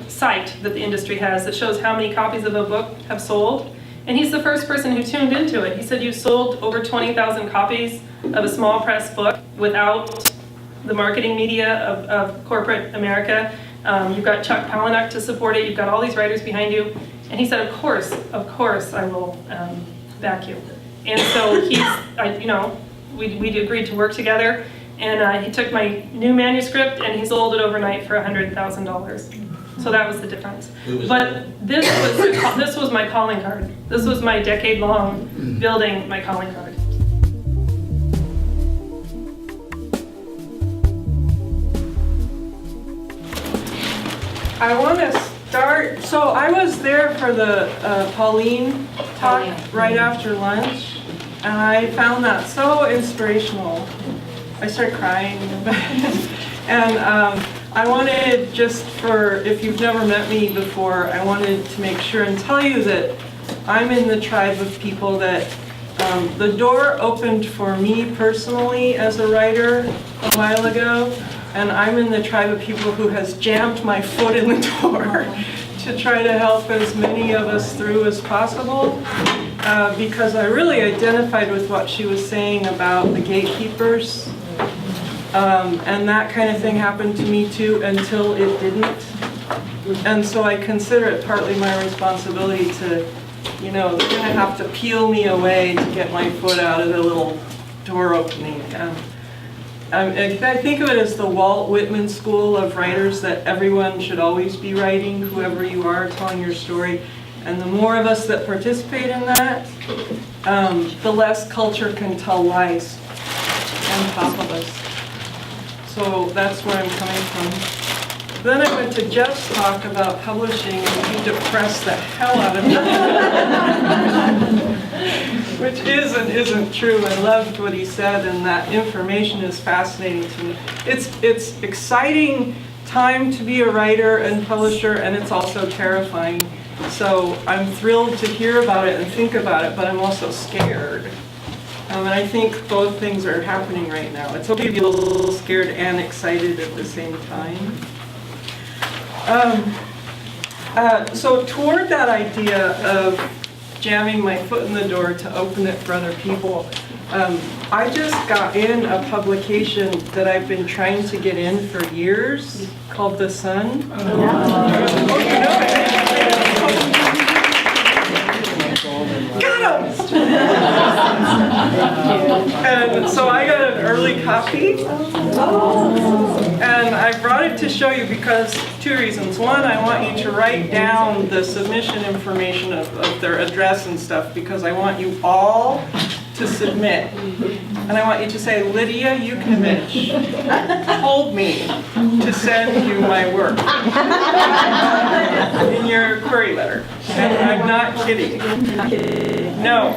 site that the industry has that shows how many copies of a book have sold. And he's the first person who tuned into it. He said, you've sold over 20,000 copies of a small press book without the marketing media of corporate America. You've got Chuck Palahniuk to support it. You've got all these writers behind you. And he said, of course, I will back you. And so we agreed to work together. And he took my new manuscript and he sold it overnight for $100,000. So that was the difference. But this was my calling card. This was my decade-long building my calling card. I want to start, so I was there for the Paulann talk right after lunch, and I found that so inspirational. I started crying, and I wanted, just for, if you've never met me before, I wanted to make sure and tell you that I'm in the tribe of people that the door opened for me personally as a writer a while ago, and I'm in the tribe of people who has jammed my foot in the door to try to help as many of us through as possible, because I really identified with what she was saying about the gatekeepers. And that kind of thing happened to me too until it didn't. And so I consider it partly my responsibility to, they're gonna have to peel me away to get my foot out of the little door opening. I think of it as the Walt Whitman school of writers, that everyone should always be writing, whoever you are, telling your story. And the more of us that participate in that, the less culture can tell lies on top of us. So that's where I'm coming from. Then I went to Jeff's talk about publishing, and he depressed the hell out of me. Which is and isn't true. I loved what he said, and that information is fascinating to me. It's exciting time to be a writer and publisher, and it's also terrifying. So I'm thrilled to hear about it and think about it, but I'm also scared. And I think both things are happening right now. It's okay to be a little scared and excited at the same time. So toward that idea of jamming my foot in the door to open it for other people, I just got in a publication that I've been trying to get in for years called The Sun. Got him! And so I got an early copy, and I brought it to show you because 2 reasons. One, I want you to write down the submission information of their address and stuff, because I want you all to submit. And I want you to say, Lidia Yuknavitch told me to send you my work in your query letter. And I'm not kidding. No.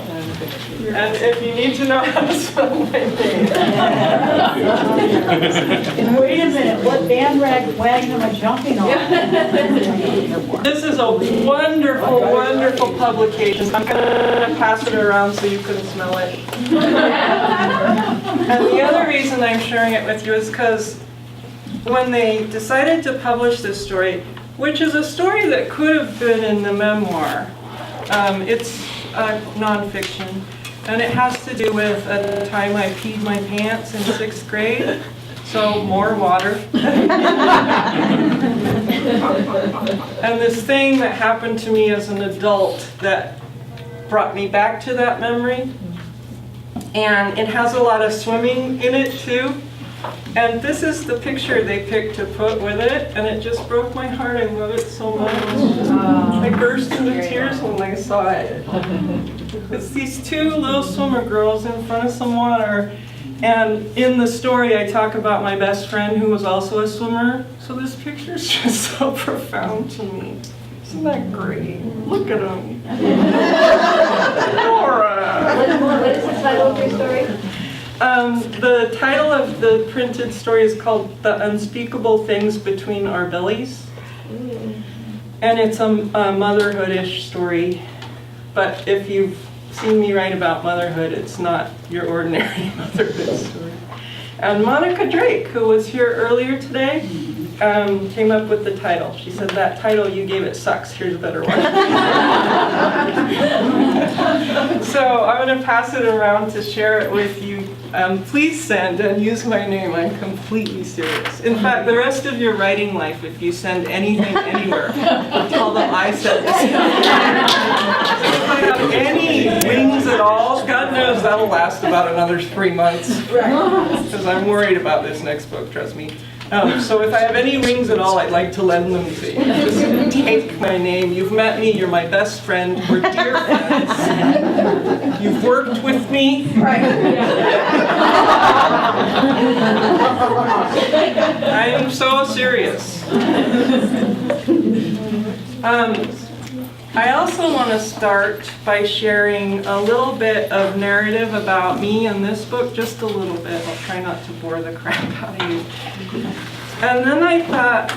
And if you need to know how to spell my name. Wait a minute, what bandwagon am I jumping on? This is a wonderful, wonderful publication. I'm going to pass it around so you can smell it. And the other reason I'm sharing it with you is because when they decided to publish this story, which is a story that could have been in the memoir, it's nonfiction, and it has to do with a time I peed my pants in 6th grade. So more water. And this thing that happened to me as an adult that brought me back to that memory. And it has a lot of swimming in it too. And this is the picture they picked to put with it, and it just broke my heart. I love it so much. I burst into tears when I saw it. It's these two little swimmer girls in front of some water. And in the story, I talk about my best friend who was also a swimmer. So this picture is just so profound to me. Isn't that great? Look at them. Nora! What is the title of your story? The title of the printed story is called The Unspeakable Things Between Our Bellies. And it's a motherhood-ish story. But if you've seen me write about motherhood, it's not your ordinary motherhood story. And Monica Drake, who was here earlier today, came up with the title. She said, that title you gave it sucks, here's a better one. So I'm going to pass it around to share it with you. Please send and use my name, I'm completely serious. In fact, the rest of your writing life, if you send anything anywhere, tell them I said this. If I have any wings at all, God knows that'll last about another 3 months. Because I'm worried about this next book, trust me. So if I have any wings at all, I'd like to lend them to you. Just take my name. You've met me, you're my best friend, we're dear friends. You've worked with me. I am so serious. I also want to start by sharing a little bit of narrative about me in this book, just a little bit. I'll try not to bore the crap out of you. And then I thought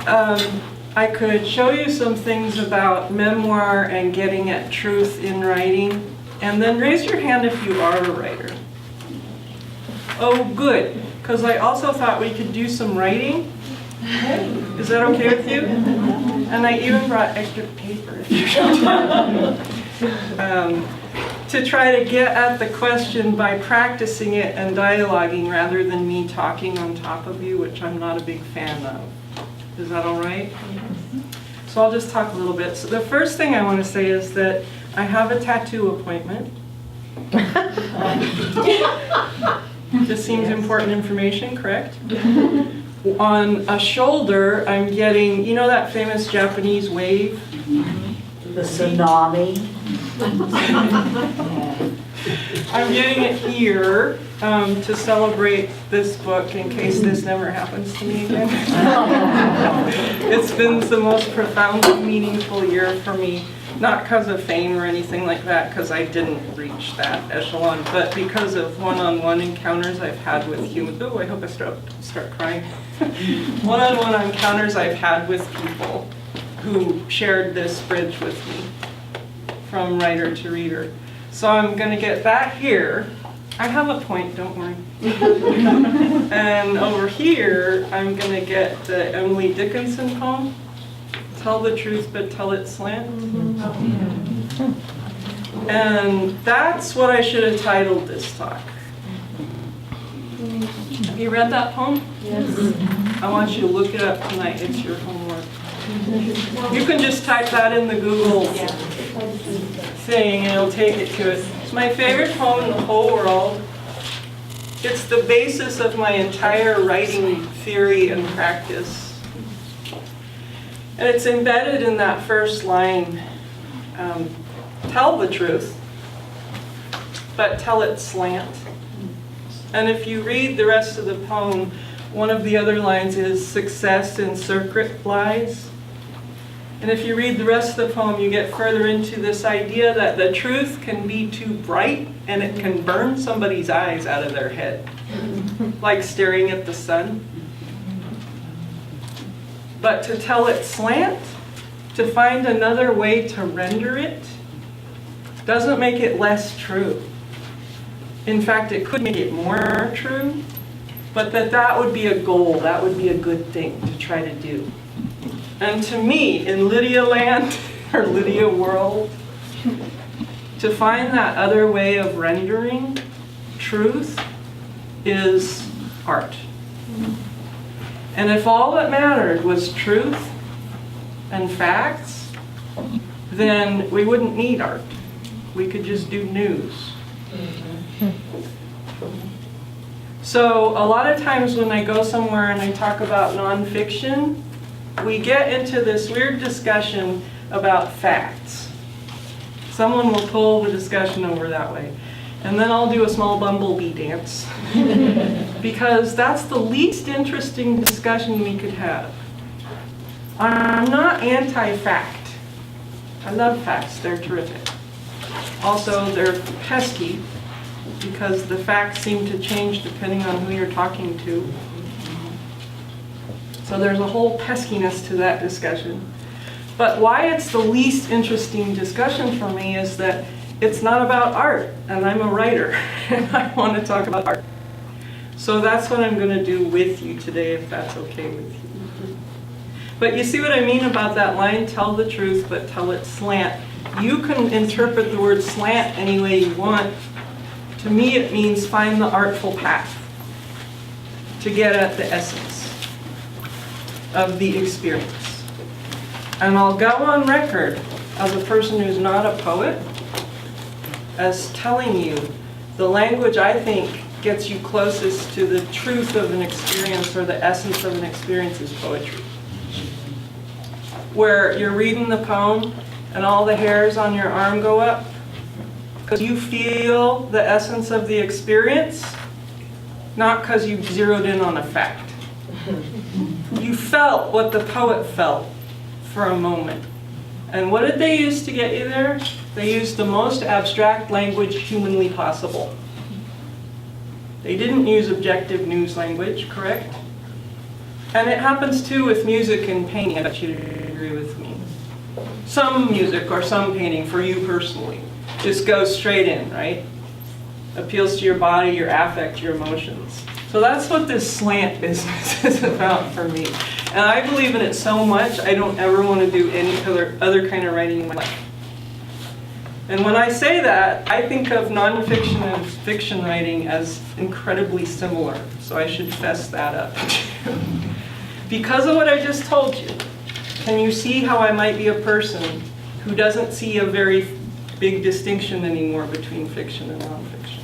I could show you some things about memoir and getting at truth in writing. And then raise your hand if you are a writer. Oh, good, because I also thought we could do some writing. Is that okay with you? And I even brought extra paper if you to try to get at the question by practicing it and dialoguing rather than me talking on top of you, which I'm not a big fan of. Is that all right? So I'll just talk a little bit. So the first thing I want to say is that I have a tattoo appointment. This seems important information, correct? On a shoulder, I'm getting, you know that famous Japanese wave? The tsunami. I'm getting it here to celebrate this book in case this never happens to me again. It's been the most profoundly meaningful year for me. Not because of fame or anything like that, because I didn't reach that echelon, but because of one-on-one encounters I've had with humans. Oh, I hope I start crying. One-on-one encounters I've had with people who shared this bridge with me, from writer to reader. So I'm going to get that here. I have a point, don't worry. And over here, I'm going to get the Emily Dickinson poem. Tell the truth, but tell it slant. And that's what I should have titled this talk. Have you read that poem? Yes. I want you to look it up tonight. It's your homework. You can just type that in the Google thing and it'll take it to it. It's my favorite poem in the whole world. It's the basis of my entire writing theory and practice. And it's embedded in that first line, tell the truth, but tell it slant. And if you read the rest of the poem, one of the other lines is success in secret lies. And if you read the rest of the poem, you get further into this idea that the truth can be too bright and it can burn somebody's eyes out of their head, like staring at the sun. But to tell it slant, to find another way to render it, doesn't make it less true. In fact, it could make it more true, but that would be a goal, that would be a good thing to try to do. And to me, in Lidia land, or Lidia world, to find that other way of rendering truth is art. And if all that mattered was truth and facts, then we wouldn't need art. We could just do news. So a lot of times when I go somewhere and I talk about nonfiction, we get into this weird discussion about facts. Someone will pull the discussion over that way. And then I'll do a small bumblebee dance. Because that's the least interesting discussion we could have. I'm not anti-fact. I love facts, they're terrific. Also, they're pesky because the facts seem to change depending on who you're talking to. So there's a whole peskiness to that discussion. But why it's the least interesting discussion for me is that it's not about art, and I'm a writer, and I want to talk about art. So that's what I'm going to do with you today, if that's okay with you. But you see what I mean about that line, tell the truth, but tell it slant. You can interpret the word slant any way you want. To me, it means find the artful path to get at the essence of the experience. And I'll go on record as a person who's not a poet as telling you the language I think gets you closest to the truth of an experience or the essence of an experience is poetry. Where you're reading the poem and all the hairs on your arm go up because you feel the essence of the experience, not because you zeroed in on a fact. You felt what the poet felt for a moment. And what did they use to get you there? They used the most abstract language humanly possible. They didn't use objective news language, correct? And it happens too with music and painting. I bet you'd agree with me. Some music or some painting for you personally just goes straight in, right? Appeals to your body, your affect, your emotions. So that's what this slant business is about for me. And I believe in it so much, I don't ever want to do any other kind of writing in my life. And when I say that, I think of nonfiction and fiction writing as incredibly similar. So I should fess that up. Because of what I just told you, can you see how I might be a person who doesn't see a very big distinction anymore between fiction and nonfiction?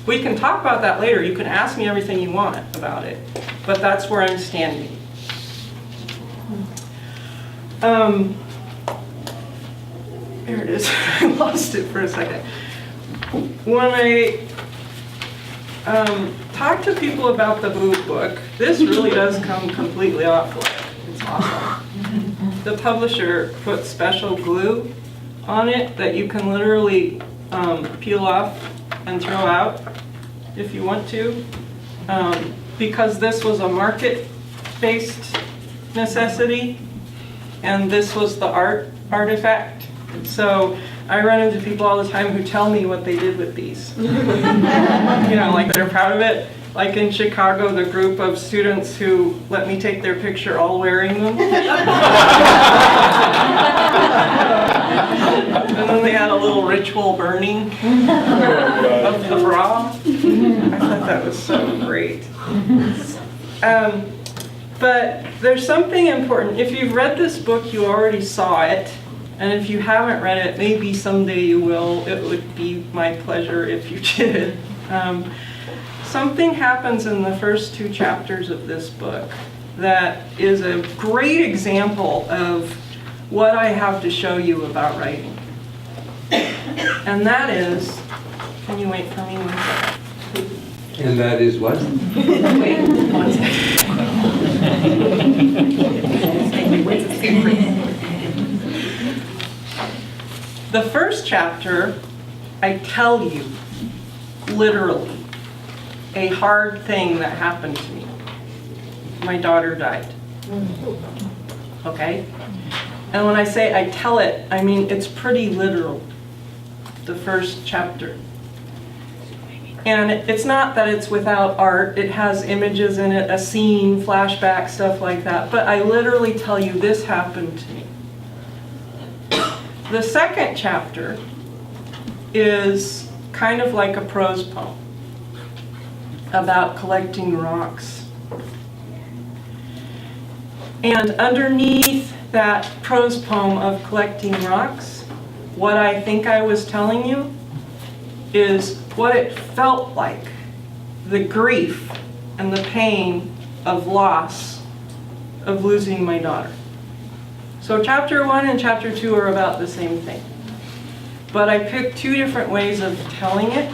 We can talk about that later. You can ask me everything you want about it. But that's where I'm standing. There it is. I lost it for a second. When I talk to people about the Boo book, this really does come completely off like it's awesome. The publisher put special glue on it that you can literally peel off and throw out if you want to. Because this was a market-based necessity, and this was the artifact. So I run into people all the time who tell me what they did with these. You know, like they're proud of it. Like in Chicago, the group of students who let me take their picture all wearing them. And then they had a little ritual burning of the bra. I thought that was so great. But there's something important. If you've read this book, you already saw it. And if you haven't read it, maybe someday you will. It would be my pleasure if you did. Something happens in the first 2 chapters of this book that is a great example of what I have to show you about writing. And that is, can you wait for me 1 second? And that is what? Wait 1 second. The first chapter, I tell you, literally, a hard thing that happened to me. My daughter died. Okay? And when I say I tell it, I mean it's pretty literal. The first chapter. And it's not that it's without art. It has images in it, a scene, flashback, stuff like that. But I literally tell you this happened to me. The second chapter is kind of like a prose poem about collecting rocks And underneath that prose poem of collecting rocks, what I think I was telling you is what it felt like, the grief and the pain of loss, of losing my daughter. So chapter 1 and chapter 2 are about the same thing. But I picked two different ways of telling it,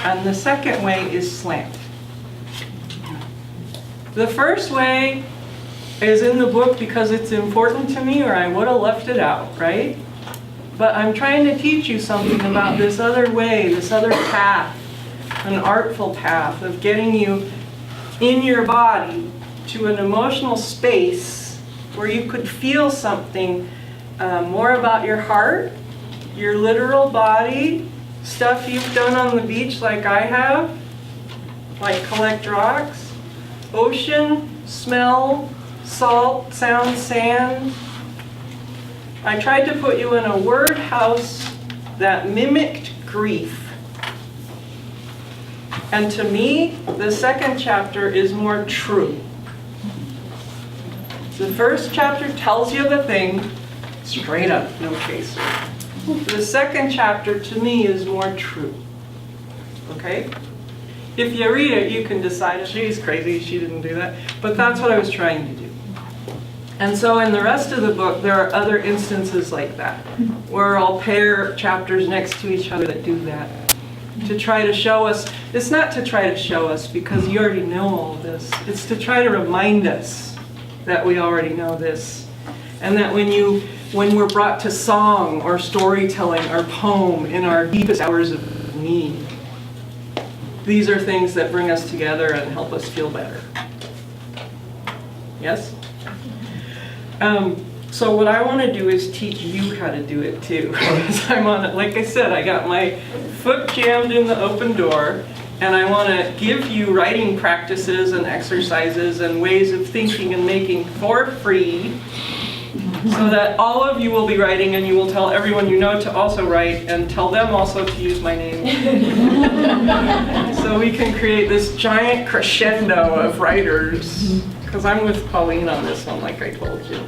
and the second way is slant. The first way is in the book because it's important to me, or I would have left it out, right? But I'm trying to teach you something about this other way, this other path, an artful path of getting you in your body to an emotional space where you could feel something more about your heart, your literal body, stuff you've done on the beach like I have, like collect rocks, ocean, smell, salt, sound, sand. I tried to put you in a word house that mimicked grief. And to me, the second chapter is more true. The first chapter tells you the thing, straight up, no chaser. The second chapter, to me, is more true. Okay? If you read it, you can decide, she's crazy, she didn't do that. But that's what I was trying to do. And so in the rest of the book, there are other instances like that, where I'll pair chapters next to each other that do that. To try to show us, it's not to try to show us because you already know all this. It's to try to remind us that we already know this. And that when we're brought to song or storytelling or poem in our deepest hours of need, these are things that bring us together and help us feel better. Yes? So what I want to do is teach you how to do it too. Because I'm on it. Like I said, I got my foot jammed in the open door, and I want to give you writing practices and exercises and ways of thinking and making for free, so that all of you will be writing and you will tell everyone you know to also write and tell them also to use my name. So we can create this giant crescendo of writers. Because I'm with Pauline on this one, like I told you.